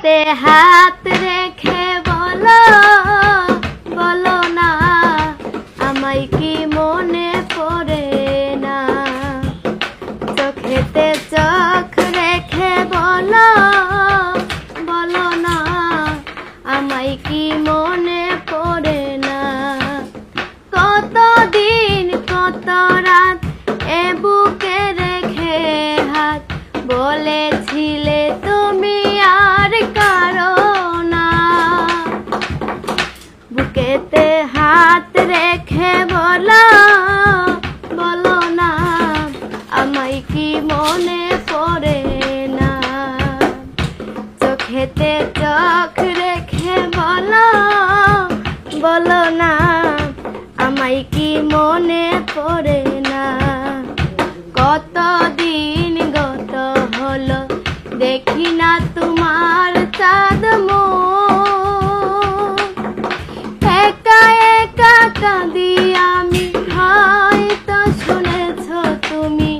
চোখেতে হাত রেখে বলো বলো না আমায় কি মনে পড়ে না। চোখেতে চোখ রেখে বলো বলো না আমায় কি মনে পড়ে না। কতদিন কত রাত এ বুকে রেখে হাত বলেছিলে তুমি আর কারো না। বুকেতে হাত রেখে বলো বলো না আমায় কি মনে পড়ে না। চোখেতে চোখ রেখে বলো বলো না আমায় কি মনে পড়ে না। কতদিন গত হলো দেখি না তোমার চাঁদ মুখ। একা একা কাঁদি আমি, হয়তো শুনেছ তুমি,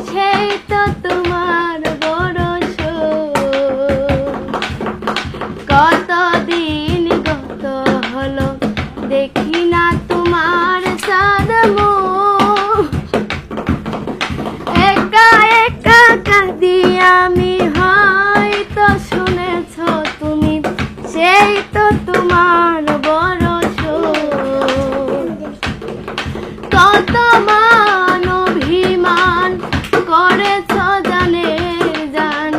সেই তো তোমার বড় সুখ। কতদিন গত হলো দেখি না তোমার চাঁদ মুখ। একা একা কাঁদি আমি, হয়তো শুনেছ তুমি, সেই তো তোমার বড় সুখ। কত মান অভিমান করেছ জানে জান,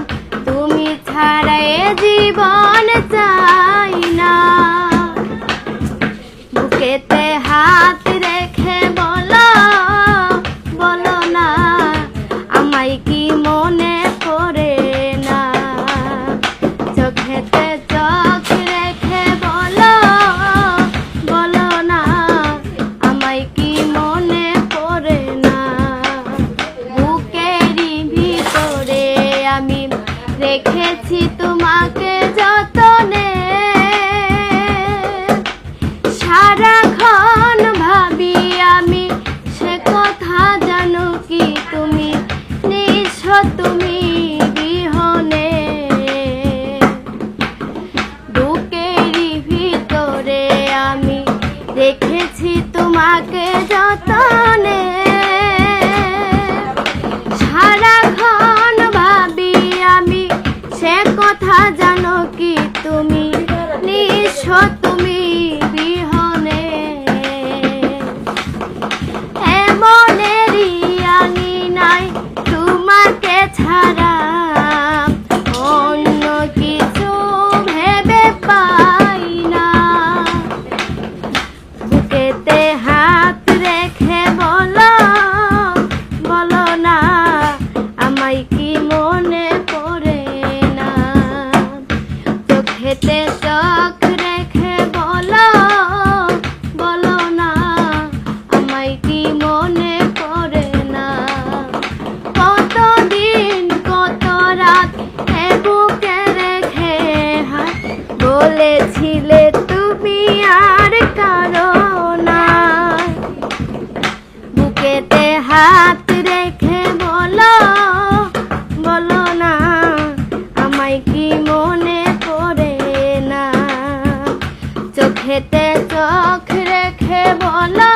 তুমি ছাড়া এ জীবন চাই না। বুকেতে হাত রেখে বলো বলো না আমায় কি মনে পড়ে না। চোখেতে চোখ রেখে বলো বলো না আমায় কি মনে পড়ে না। বুকেরই ভিতরে আমি রেখেছি তোমাকে যতনে, সারাক্ষণ ভাবি আমি সে কথা জানো কি তুমি, নিঃস্ব তুমি বিহনে। বুকেরই ভিতরে আমি রেখেছি তোমাকে যতনে, সারাক্ষণ ভাবি আমি সে কথা জানো কি তুমি, নিঃস্ব তুমি বিহনে। এমনেরই আনি নাই তোমাকে ছাড়া, অন্য কিছু ভেবে পাই না। বুকেতে হাত রেখে বলো বলো না আমায় কি মনে পড়ে না। চোখেতে চোখ রেখে বলো বলো না আমায় কি মনে পড়ে না। কতদিন কত রাত এ বুকে রেখে হাত বলেছিলে তুমি আর কারো না। বুকেতে হাত রেখে বলো বলো না আমায় কি মনে পড়ে না। চোখেতে চোখ রেখে বলো